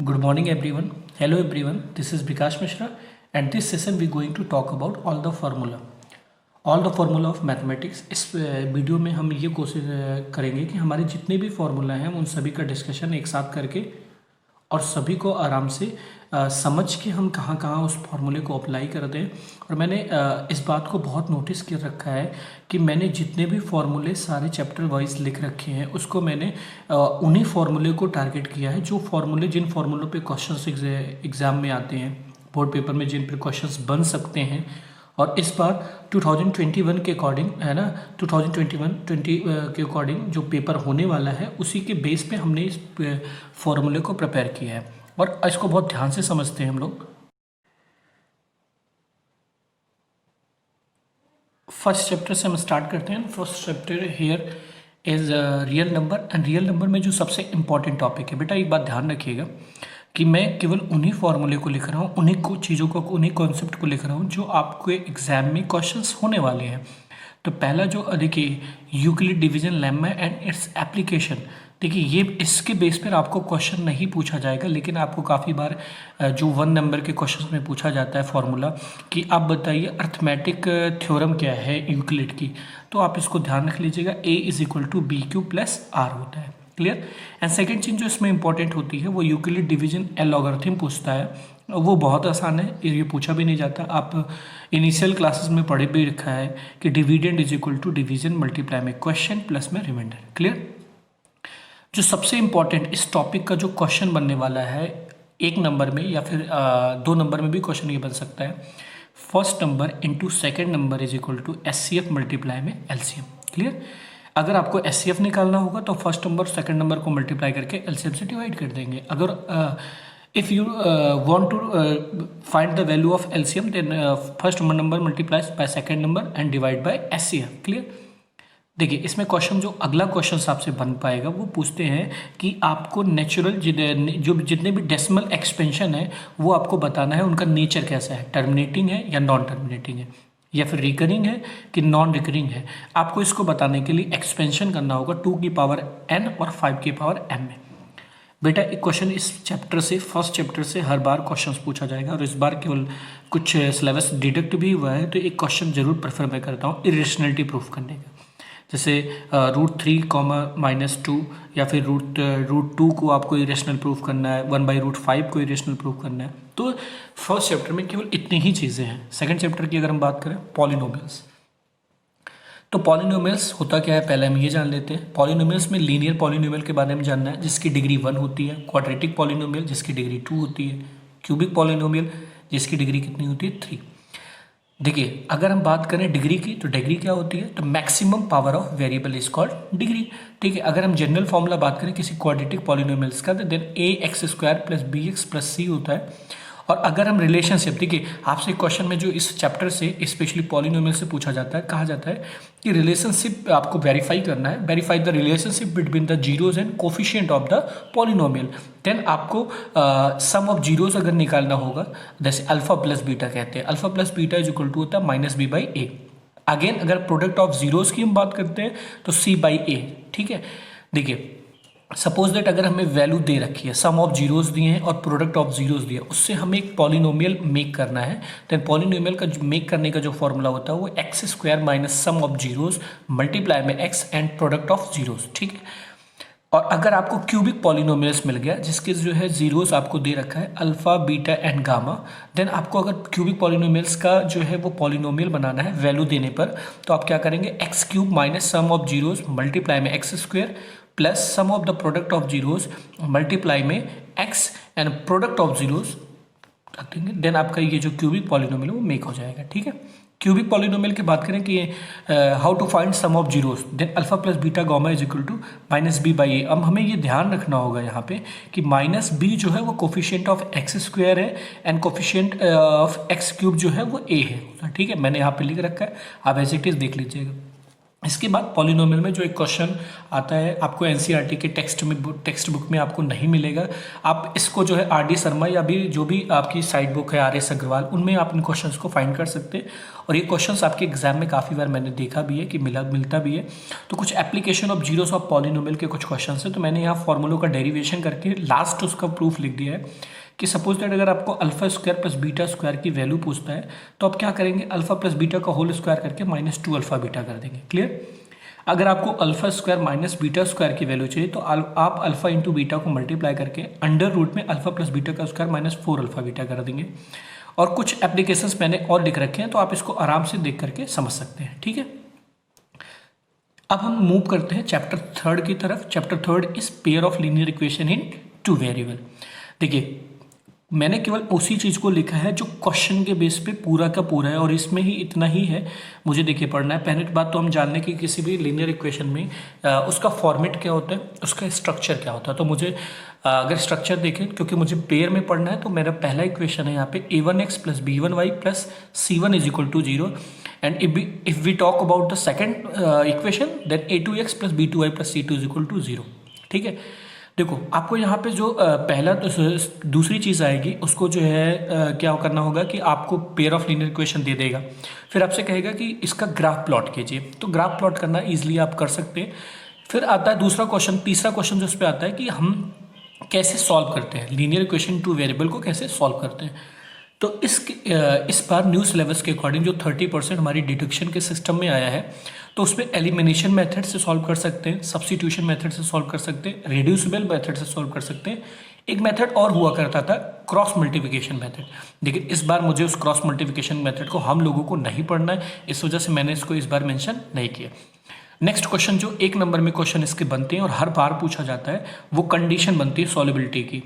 Good morning everyone. Hello everyone. This is Bikash Mishra and this session we going to talk about all the formula of mathematics. इस video में हम ये कोशिश करेंगे कि हमारे जितने भी फार्मूला हैं उन सभी का डिस्कशन एक साथ करके और सभी को आराम से समझ के हम कहाँ कहाँ उस फार्मूले को अप्लाई करते हैं। और मैंने इस बात को बहुत नोटिस कर रखा है कि मैंने जितने भी फार्मूले सारे चैप्टर वाइज लिख रखे हैं उसको मैंने उन्हीं फार्मूले को टारगेट किया है, जो फार्मूले जिन फार्मूलों पे क्वेश्चंस एग्ज़ाम में आते हैं, बोर्ड पेपर में जिन पर क्वेश्चंस बन सकते हैं। और इस बार 2021 के अकॉर्डिंग है ना, 2021 के अकॉर्डिंग जो पेपर होने वाला है उसी के बेस पे हमने इस फॉर्मूले को प्रिपेयर किया है और इसको बहुत ध्यान से समझते हैं हम लोग। फर्स्ट चैप्टर से हम स्टार्ट करते हैं। First chapter here is real number and real number में जो सबसे इम्पॉर्टेंट टॉपिक है, बेटा एक बात ध्यान रखिएगा कि मैं केवल उन्हीं फार्मूले को लिख रहा हूँ, उन्हीं चीज़ों को, उन्हीं कॉन्सेप्ट को लिख रहा हूँ जो आपके एग्जाम में क्वेश्चंस होने वाले हैं। तो पहला जो देखिए Euclid division lemma and its application, देखिए ये इसके बेस पर आपको क्वेश्चन नहीं पूछा जाएगा, लेकिन आपको काफ़ी बार जो 1 नंबर के क्वेश्चन में पूछा जाता है फार्मूला कि आप बताइए अर्थमेटिक थ्योरम क्या है यूक्लिड की, तो आप इसको ध्यान रख लीजिएगा। A=BQ+R होता है। क्लियर। एंड सेकेंड चीज़ जो इसमें इंपॉर्टेंट होती है वो यूक्लिड डिवीजन एल लॉगरिथम पूछता है, वो बहुत आसान है, ये पूछा भी नहीं जाता। आप इनिशियल क्लासेस में पढ़े भी रखा है कि डिविडेंड = डिवीजन मल्टीप्लाई में क्वेश्चन प्लस में रिमाइंडर। क्लियर। जो सबसे इंपॉर्टेंट इस टॉपिक का जो क्वेश्चन बनने वाला है 1 नंबर में या फिर 2 नंबर में भी क्वेश्चन ये बन सकता है, first number into second number SCF multiply में LCM। क्लियर। अगर आपको SCF निकालना होगा तो फर्स्ट नंबर सेकंड नंबर को मल्टीप्लाई करके LCM से डिवाइड कर देंगे। अगर if you want to find the value of LCM then first number multiplies by second number and divide by SCF। Clear. देखिए इसमें क्वेश्चन जो अगला क्वेश्चन आपसे बन पाएगा वो पूछते हैं कि आपको नेचुरल जो जितने भी डेसिमल एक्सपेंशन है वो आपको बताना है, उनका नेचर कैसा है, टर्मिनेटिंग है या नॉन टर्मिनेटिंग है या फिर रिकरिंग है कि नॉन रिकरिंग है। आपको इसको बताने के लिए एक्सपेंशन करना होगा 2 की पावर n और 5 की पावर m में। बेटा एक क्वेश्चन इस चैप्टर से, फर्स्ट चैप्टर से हर बार क्वेश्चन पूछा जाएगा और इस बार केवल कुछ सिलेबस डिडक्ट भी हुआ है, तो एक क्वेश्चन जरूर प्रेफर मैं करता हूँ इरेशनलिटी प्रूफ करने का, जैसे √3, -2 या फिर √2 को आपको इरेशनल प्रूफ करना है, 1/√5 को इरेशनल प्रूफ करना है। तो फर्स्ट चैप्टर में केवल इतनी ही चीज़ें हैं। सेकंड चैप्टर की अगर हम बात करें पॉलिनोमियल्स, तो पॉलिनोमियल्स होता क्या है पहले हम ये जान लेते हैं। पॉलिनोमियल्स में लीनियर पॉलिनोमियल के बारे में जानना है जिसकी डिग्री 1 होती है, क्वाड्रेटिक पॉलिनोमियल जिसकी डिग्री 2 होती है, क्यूबिक पॉलिनोमियल जिसकी डिग्री कितनी होती है 3। देखिए अगर हम बात करें डिग्री की, तो डिग्री क्या होती है, तो maximum power of variable is called degree. ठीक है। अगर हम जनरल फॉर्मूला बात करें किसी क्वाड्रेटिक पॉलिनोमियल्स का, तो देन ax² + bx + c होता है। और अगर हम रिलेशनशिप, देखिए आपसे क्वेश्चन में जो इस चैप्टर से स्पेशली पॉलिनोमियल से पूछा जाता है, कहा जाता है कि रिलेशनशिप आपको वेरीफाई करना है, verify the relationship between the zeros and coefficient of the polynomial. Then आपको सम ऑफ जीरोज अगर निकालना होगा, जैसे अल्फा प्लस बीटा कहते हैं, अल्फा प्लस बीटा = होता है -b/a। अगेन अगर प्रोडक्ट ऑफ जीरोज की हम बात करते हैं तो c/a। ठीक है। देखिए सपोज दैट अगर हमें वैल्यू दे रखी है, सम ऑफ जीरोज दिए हैं और प्रोडक्ट ऑफ जीरोज दिए, उससे हमें एक पॉलिनोमियल मेक करना है। तो पॉलिनोमियल का मेक करने का जो फॉर्मूला होता है वो x² - sum of zeros multiply में x and product of zeros. ठीक है। और अगर आपको क्यूबिक पॉलिनोमियल्स मिल गया जिसके जो है जीरोस आपको दे रखा है alpha, beta and gamma, then आपको अगर क्यूबिक पॉलिनोमियल्स का जो है वो पॉलिनोमियल बनाना है वैल्यू देने पर, तो आप क्या करेंगे, x³ - sum of zeros multiply में x² plus sum of the product of zeros multiply में x and product of zeros रख देंगे। देन आपका ये जो क्यूबिक पॉलिनोमियल वो मेक हो जाएगा। ठीक है। क्यूबिक पॉलिनोमियल की बात करें कि how to find sum of zeros, then alpha plus beta gamma = -b/a। अब हमें ये ध्यान रखना होगा यहाँ पे कि -b जो है वो कोफिशिएंट ऑफ x² है एंड कोफिशिएंट ऑफ x³ जो है वो a है। ठीक है। मैंने यहाँ पे लिख रखा है, आप एज इट इज देख लीजिएगा। इसके बाद पॉलिनोमियल में जो एक क्वेश्चन आता है आपको एनसीईआरटी के टेक्स्ट बुक में आपको नहीं मिलेगा। आप इसको जो है आर डी शर्मा या भी जो भी आपकी साइड बुक है आर एस अग्रवाल, उनमें आप इन क्वेश्चंस को फाइंड कर सकते हैं। और ये क्वेश्चंस आपके एग्जाम में काफ़ी बार मैंने देखा भी है कि मिलता भी है। तो कुछ application of zeros of polynomial के कुछ क्वेश्चन है, तो मैंने यहाँ फॉर्मूलों का डेरिवेशन करके लास्ट उसका प्रूफ लिख दिया है कि सपोज दैट अगर आपको alpha square plus beta square की वैल्यू पूछता है तो आप क्या करेंगे, अल्फा प्लस बीटा का होल स्क्वायर करके -2 अल्फा बीटा कर देंगे। क्लियर। अगर आपको alpha square minus beta square की वैल्यू चाहिए तो आप अल्फा इंटू बीटा को मल्टीप्लाई करके अंडर रूट में अल्फा प्लस बीटा का स्क्वायर -4 अल्फा बीटा कर देंगे। और कुछ एप्लीकेशंस मैंने और लिख रखे हैं, तो आप इसको आराम से देख करके समझ सकते हैं। ठीक है, अब हम मूव करते हैं चैप्टर 3 की तरफ। Chapter 3 is pair of linear equation in 2 variable. देखिए, मैंने केवल उसी चीज़ को लिखा है जो क्वेश्चन के बेस पे पूरा का पूरा है, और इसमें ही इतना ही है मुझे देखिए पढ़ना है। पहले बात तो हम जान लें कि किसी भी लीनियर इक्वेशन में उसका फॉर्मेट क्या होता है, उसका स्ट्रक्चर क्या होता है। तो मुझे अगर स्ट्रक्चर देखें, क्योंकि मुझे पेयर में पढ़ना है, तो मेरा पहला इक्वेशन है यहाँ पे a1x plus b1y plus c1 is equal to 0। And if we talk about the second equation then a2x plus b2y plus c2 is equal to 0। ठीक है, देखो आपको यहाँ पे जो पहला तो दूसरी चीज़ आएगी, उसको जो है क्या करना होगा कि आपको पेयर ऑफ लीनियर इक्वेशन दे देगा, फिर आपसे कहेगा कि इसका ग्राफ प्लॉट कीजिए। तो ग्राफ प्लॉट करना ईजिली आप कर सकते हैं। फिर आता है दूसरा क्वेश्चन, तीसरा क्वेश्चन जो उस पर आता है कि हम कैसे सॉल्व करते हैं लीनियर इक्वेशन 2 वेरिएबल को, कैसे सॉल्व करते हैं। तो इस बार न्यू सिलेबस के अकॉर्डिंग जो 30% हमारी डिडक्शन के सिस्टम में आया है, तो उसमें एलिमिनेशन मेथड से सॉल्व कर सकते हैं, सब्स्टिट्यूशन मेथड से सॉल्व कर सकते हैं, रिड्यूसिबल मेथड से सॉल्व कर सकते हैं। एक मेथड और हुआ करता था क्रॉस मल्टीप्लिकेशन मेथड, लेकिन इस बार मुझे उस क्रॉस मल्टीप्लिकेशन मेथड को हम लोगों को नहीं पढ़ना है, इस वजह से मैंने इसको इस बार मेंशन नहीं किया। नेक्स्ट क्वेश्चन जो 1 नंबर में क्वेश्चन इसके बनते हैं और हर बार पूछा जाता है, वो कंडीशन बनती है सॉल्युबिलिटी की।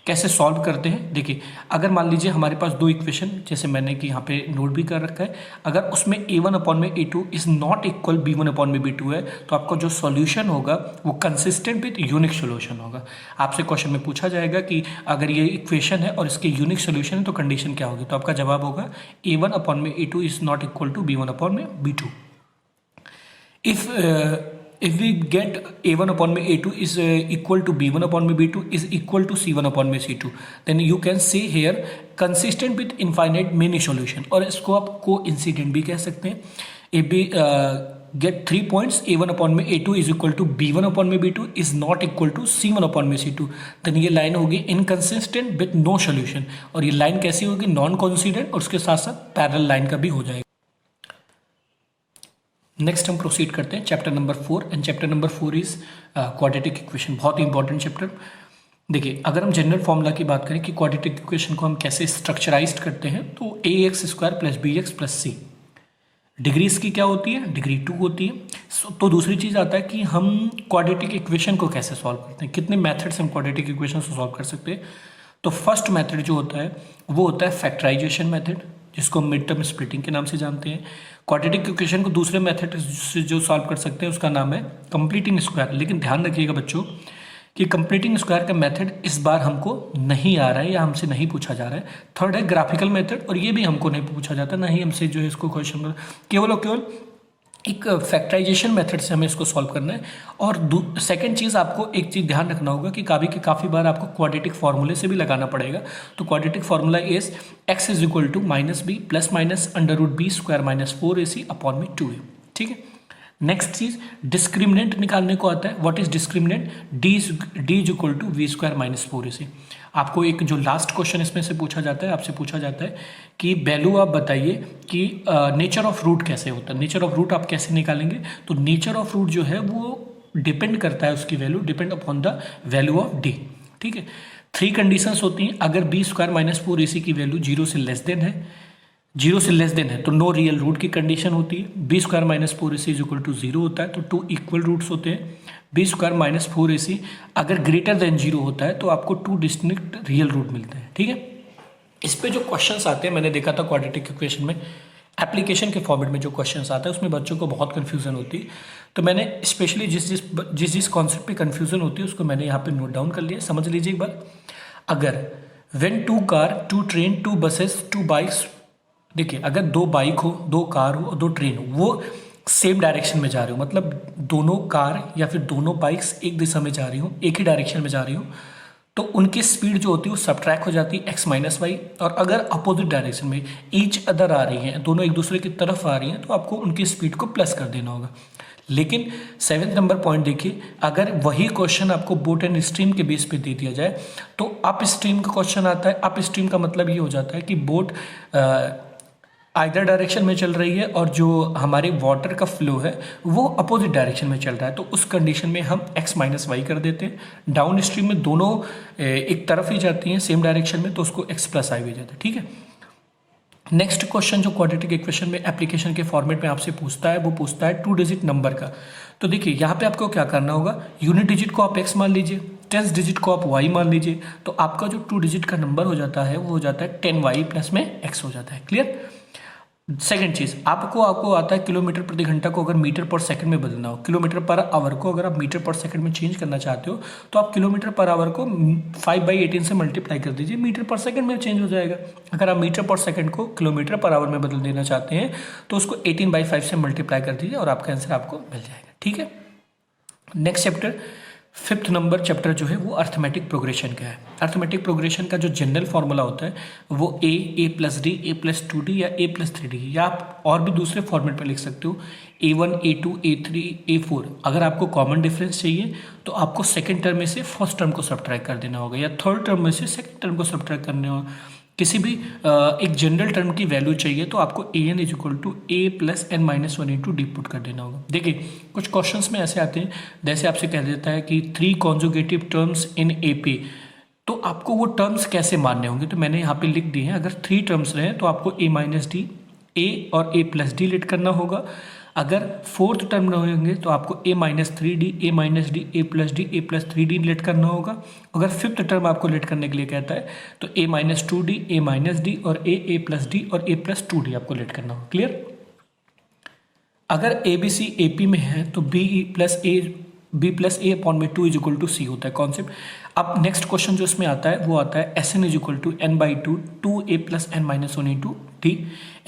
कैसे सॉल्व करते हैं, देखिए अगर मान लीजिए हमारे पास 2 इक्वेशन, जैसे मैंने कि यहाँ पे नोट भी कर रखा है, अगर उसमें a1 अपॉन में a2 is not equal b1 upon में b2 है, तो आपका जो सॉल्यूशन होगा वो कंसिस्टेंट विथ यूनिक सोल्यूशन होगा। आपसे क्वेश्चन में पूछा जाएगा कि अगर ये इक्वेशन है और इसके यूनिक सोल्यूशन है तो कंडीशन क्या होगी, तो आपका जवाब होगा a1 अपॉन में a2 is not equal to b1 upon में b2। If we get a1 upon में a2 is equal to b1 upon में b2 is equal to c1 upon में c2, then you can see here consistent with infinite many solution, और इसको आप coincident भी कह सकते हैं। If we get 3 points, a1 upon में a2 is equal to b1 upon में b2 is not equal to c1 upon में c2, then ये लाइन होगी inconsistent with no solution, और ये लाइन कैसी होगी, नॉन कोइंसिडेंट, और उसके साथ साथ पैरेलल लाइन का भी हो जाएगा। नेक्स्ट हम प्रोसीड करते हैं chapter number 4, and chapter number 4 is quadratic equation. बहुत ही इंपॉर्टेंट चैप्टर। देखिए अगर हम जनरल फॉर्मूला की बात करें कि क्वाड्रेटिक इक्वेशन को हम कैसे स्ट्रक्चराइज्ड करते हैं, तो ax square plus bx plus c, degree इसकी क्या होती है, डिग्री 2 होती है। तो दूसरी चीज़ आता है कि हम क्वाड्रेटिक इक्वेशन को कैसे सॉल्व करते हैं, कितने मेथड्स हम क्वाड्रेटिक इक्वेशन को सॉल्व कर सकते हैं। तो फर्स्ट मेथड जो होता है वो होता है फैक्टराइजेशन मेथड, जिसको हम मिड टर्म स्प्लिटिंग के नाम से जानते हैं। क्वाड्रेटिक इक्वेशन को दूसरे मेथड से जो सॉल्व कर सकते हैं उसका नाम है कंप्लीटिंग स्क्वायर। लेकिन ध्यान रखिएगा बच्चों कि कंप्लीटिंग स्क्वायर का मेथड इस बार हमको नहीं आ रहा है या हमसे नहीं पूछा जा रहा है। थर्ड है ग्राफिकल मेथड, और ये भी हमको नहीं पूछा जाता, ना ही हमसे जो है इसको क्वेश्चन, केवल और केवल एक फैक्टराइजेशन मेथड से हमें इसको सॉल्व करना है। और सेकंड चीज़ आपको एक चीज़ ध्यान रखना होगा कि काफ़ी बार आपको क्वाड्रेटिक फार्मूले से भी लगाना पड़ेगा। तो quadratic formula is x is equal to -b plus minus under root b square minus 4ac upon में 2a। ठीक है, नेक्स्ट चीज डिस्क्रिमिनेंट निकालने को आता है। What is discriminant, d is equal to v square minus 4ac। आपको एक जो लास्ट क्वेश्चन इसमें से पूछा जाता है, आपसे पूछा जाता है कि वैल्यू आप बताइए कि नेचर ऑफ रूट कैसे होता है। नेचर ऑफ रूट आप कैसे निकालेंगे, तो नेचर ऑफ रूट जो है वो डिपेंड करता है, उसकी value depend upon the value of d। ठीक है, 3 कंडीशंस होती हैं। अगर b स्क्वायर माइनस 4ac की वैल्यू 0 से लेस देन है, 0 से लेस देन है तो नो रियल रूट की कंडीशन होती है। b square minus 4ac is equal to 0 होता है तो 2 इक्वल रूट्स होते हैं। b स्क्वायर माइनस 4ac अगर ग्रेटर देन 0 होता है तो आपको 2 डिस्टिंक्ट रियल रूट मिलते हैं। ठीक है, इस पे जो क्वेश्चंस आते हैं, मैंने देखा था क्वाड्रेटिक इक्वेशन में एप्लीकेशन के फॉर्मेट में जो क्वेश्चंस आता है उसमें बच्चों को बहुत कन्फ्यूजन होती है। तो मैंने स्पेशली जिस कॉन्सेप्ट पे कन्फ्यूजन होती है उसको मैंने यहाँ पे नोट डाउन कर लिया। समझ लीजिए एक बार, अगर when 2 car 2 train 2 buses 2 bikes, देखिए अगर 2 बाइक हो, 2 कार हो और 2 ट्रेन हो, वो सेम डायरेक्शन में जा रही हूँ, मतलब दोनों कार या फिर दोनों बाइक्स एक दिशा में जा रही हूँ, एक ही डायरेक्शन में जा रही हूँ, तो उनकी स्पीड जो होती है वो सब्ट्रैक्ट हो जाती है x माइनस वाई। और अगर अपोजिट डायरेक्शन में ईच अदर आ रही हैं, दोनों एक दूसरे की तरफ आ रही हैं, तो आपको उनकी स्पीड को प्लस कर देना होगा। लेकिन 7 नंबर पॉइंट देखिए, अगर वही क्वेश्चन आपको बोट एंड स्ट्रीम के बेस पे दे दिया जाए तो अप स्ट्रीम का क्वेश्चन आता है। अप स्ट्रीम का मतलब ये हो जाता है कि बोट आइदर डायरेक्शन में चल रही है और जो हमारे वाटर का फ्लो है वो अपोजिट डायरेक्शन में चल रहा है, तो उस कंडीशन में हम x माइनस वाई कर देते हैं। डाउन स्ट्रीम में दोनों एक तरफ ही जाती हैं सेम डायरेक्शन में, तो उसको x प्लस आई हो जाता है। ठीक है, नेक्स्ट क्वेश्चन जो क्वाड्रेटिक इक्वेशन में एप्लीकेशन के फॉर्मेट में आपसे पूछता है, वो पूछता है 2 डिजिट नंबर का। तो देखिए यहाँ पे आपको क्या करना होगा, यूनिट डिजिट को आप x मान लीजिए, 10 डिजिट को आप y मान लीजिए, तो आपका जो 2 डिजिट का नंबर हो जाता है वो हो जाता है 10y प्लस में x हो जाता है। क्लियर। सेकेंड चीज, आपको आता है किलोमीटर प्रति घंटा को अगर मीटर पर सेकंड में बदलना हो, किलोमीटर पर आवर को अगर आप मीटर पर सेकंड में चेंज करना चाहते हो तो आप किलोमीटर पर आवर को 5/18 से मल्टीप्लाई कर दीजिए, मीटर पर सेकंड में चेंज हो जाएगा। अगर आप मीटर पर सेकंड को किलोमीटर पर आवर में बदल देना चाहते हैं तो उसको 18/5 से मल्टीप्लाई कर दीजिए और आपका आंसर आपको मिल जाएगा। ठीक है, next chapter, 5th number chapter जो है वो अर्थमेटिक प्रोग्रेशन का है। अर्थमेटिक प्रोग्रेशन का जो जनरल फॉर्मूला होता है वो a plus d, a plus 2d या a प्लस 3d, या आप और भी दूसरे फॉर्मेट में लिख सकते हो a1, a2, a3, a4। अगर आपको कॉमन डिफरेंस चाहिए तो आपको सेकेंड टर्म में से फर्स्ट टर्म को सब्ट्रैक्ट कर देना होगा, या थर्ड टर्म में से सेकेंड टर्म को सब्ट्रैक्ट करना होगा। किसी भी एक जनरल टर्म की वैल्यू चाहिए तो आपको an is equal to a plus n minus 1 into d put कर देना होगा। देखिए कुछ क्वेश्चंस में ऐसे आते हैं, जैसे आपसे कह देता है कि 3 कॉन्जुगेटिव टर्म्स इन AP, तो आपको वो टर्म्स कैसे मानने होंगे, तो मैंने यहाँ पे लिख दिए हैं। अगर 3 टर्म्स रहे तो आपको a माइनस डी, a और a प्लस डी लेट करना होगा। अगर 4th टर्म रहेंगे तो आपको a minus 3d, a minus d, a plus d, a plus 3d let करना होगा। अगर 5th टर्म आपको लेट करने के लिए कहता है तो a minus 2d, a minus D और a प्लस डी और a प्लस 2d आपको लेट करना होगा। क्लियर। अगर ABC AP में है तो b प्लस ए अपॉन में 2 इज इक्वल टू सी होता है कॉन्सेप्ट। अब नेक्स्ट क्वेश्चन जो इसमें आता है वो आता है Sn is equal to n/2 2a plus n minus 1 into t.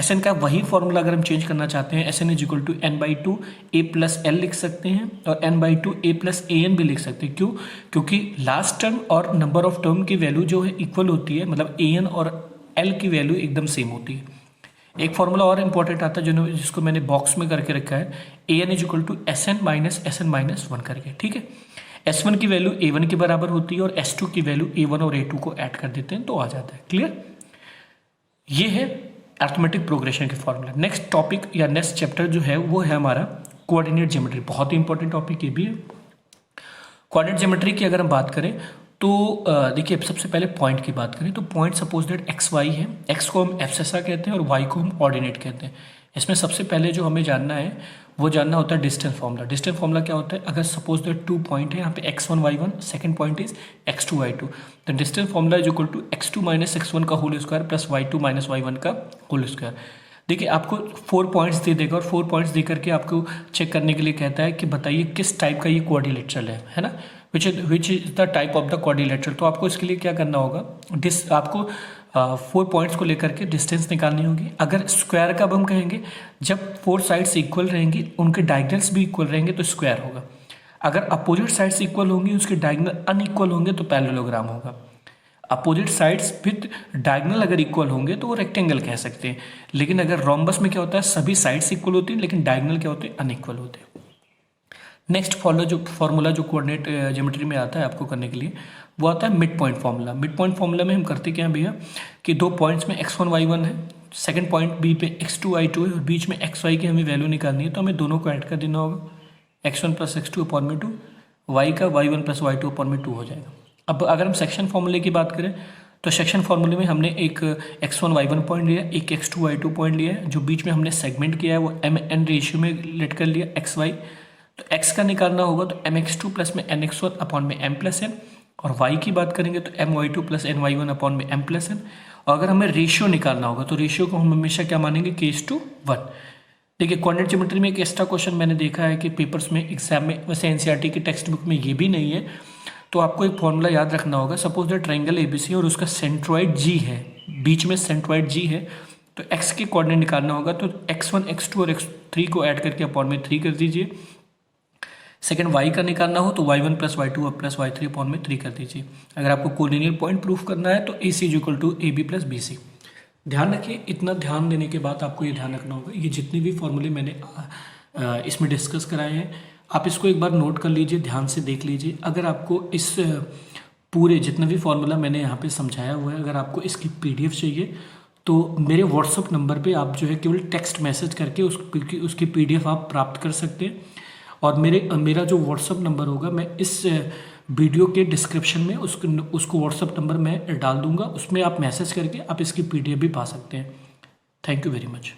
Sn का वही फॉर्मूला अगर हम चेंज करना चाहते हैं, Sn is equal to n/2 a plus l लिख सकते हैं और n/2 a प्लस an भी लिख सकते हैं। क्यों? क्योंकि लास्ट टर्म और नंबर ऑफ टर्म की वैल्यू जो है इक्वल होती है, मतलब an और l की वैल्यू एकदम सेम होती है। एक फॉर्मूला और इंपॉर्टेंट आता है जिसको मैंने बॉक्स में करके रखा है, an is equal to Sn minus 1 करके। ठीक है, S1 की वैल्यू A1 के बराबर होती है और S2 की वैल्यू A1 और A2 को ऐड कर देते हैं तो आ जाता है। क्लियर। ये है अर्थमेटिक प्रोग्रेशन के फॉर्मूला। नेक्स्ट टॉपिक या नेक्स्ट चैप्टर जो है वो है हमारा कोऑर्डिनेट ज्योमेट्री। बहुत ही इंपॉर्टेंट टॉपिक ये भी है। कोऑर्डिनेट ज्योमेट्री की अगर हम बात करें तो देखिए सबसे पहले पॉइंट की बात करें तो point suppose that x y है, एक्स को हम एब्सेसा कहते हैं और वाई को हम ऑर्डिनेट कहते हैं। इसमें सबसे पहले जो हमें जानना है वो जानना होता है डिस्टेंस फॉर्मूला। डिस्टेंस फॉर्मूला क्या होता है, अगर सपोज दैट 2 पॉइंट है, यहाँ पे x1 y1, second point is x2 y2, तो distance formula is equal to x2 minus x1 का whole square plus y2 minus y1 का होल स्क्वायर। देखिए आपको 4 पॉइंट्स दे देगा और 4 पॉइंट्स दे करके आपको चेक करने के लिए कहता है कि बताइए किस टाइप का ये क्वाड्रिलेटरल है ना, which is the type of the quadrilateral. तो आपको इसके लिए क्या करना होगा, आपको 4 पॉइंट्स को लेकर के डिस्टेंस निकालनी होगी। अगर स्क्वायर का अब हम कहेंगे, जब 4 साइड्स इक्वल रहेंगी, उनके डायगनल्स भी इक्वल रहेंगे तो स्क्वायर होगा। अगर अपोजिट साइड्स इक्वल होंगी, उसके डायगनल अनइक्वल होंगे तो पैरेललोग्राम होगा। अपोजिट साइड्स विद डायगनल अगर इक्वल होंगे तो वो रेक्टेंगल कह सकते हैं। लेकिन अगर रोम्बस में क्या होता है, सभी साइड्स इक्वल होती हैं लेकिन डायगनल क्या होते हैं, अनइक्वल होते हैं। नेक्स्ट फॉर्मूला जो कोऑर्डिनेट ज्योमेट्री में आता है आपको करने के लिए वो आता है mid point formula. Mid point formula में हम करते क्या हैं भैया कि 2 पॉइंट्स में x1 y1 है, सेकंड पॉइंट बी पे x2 y2 है और बीच में xy की हमें वैल्यू निकालनी है, तो हमें दोनों को ऐड कर देना होगा। x1 प्लस x2 अपॉन में 2, y का y1 प्लस y2 अपॉन में 2 हो जाएगा। अब अगर हम सेक्शन फॉर्मूले की बात करें तो सेक्शन फॉर्मूले में हमने एक x1 y1 पॉइंट लिया, एक x2 y2 पॉइंट लिया है, जो बीच में हमने सेगमेंट किया है वो mn रेशियो में लेट कर लिया xy। तो x का निकालना होगा तो mx2 प्लस में nx1 अपॉन में m प्लस n, और y की बात करेंगे तो my2 प्लस ny1 अपॉन में m प्लस n। और अगर हमें रेशियो निकालना होगा तो रेशियो को हम हमेशा क्या मानेंगे, k:1। देखिए कोऑर्डिनेट ज्योमेट्री में एक एक्स्ट्रा क्वेश्चन मैंने देखा है कि पेपर्स में एग्जाम में, वैसे एनसीईआरटी की टेक्स्ट बुक में ये भी नहीं है, तो आपको एक फॉर्मूला याद रखना होगा। सपोज दैट ट्रायंगल ABC और उसका सेंट्रॉइड G है, बीच में सेंट्रॉइड G है, तो x के कोऑर्डिनेट निकालना होगा तो x1 x2 और x3 को ऐड करके अपॉन में 3 कर दीजिए। सेकंड y का निकालना हो तो y1 plus y2 plus y3 upon में 3 कर दीजिए। अगर आपको कोलिनियर पॉइंट प्रूफ करना है तो AC is equal to AB plus BC। ध्यान रखिए, इतना ध्यान देने के बाद आपको ये ध्यान रखना होगा, ये जितने भी फॉर्मूले मैंने इसमें डिस्कस कराए हैं आप इसको एक बार नोट कर लीजिए, ध्यान से देख लीजिए। अगर आपको इस पूरे जितना भी फॉर्मूला मैंने यहाँ पे समझाया हुआ है, अगर आपको इसकी PDF चाहिए तो मेरे व्हाट्सअप नंबर पे आप जो है केवल टेक्स्ट मैसेज करके उसकी PDF आप प्राप्त कर सकते हैं। और मेरा जो व्हाट्सअप नंबर होगा मैं इस वीडियो के डिस्क्रिप्शन में उसको व्हाट्सअप नंबर मैं डाल दूंगा, उसमें आप मैसेज करके आप इसकी PDF भी पा सकते हैं। Thank you very much.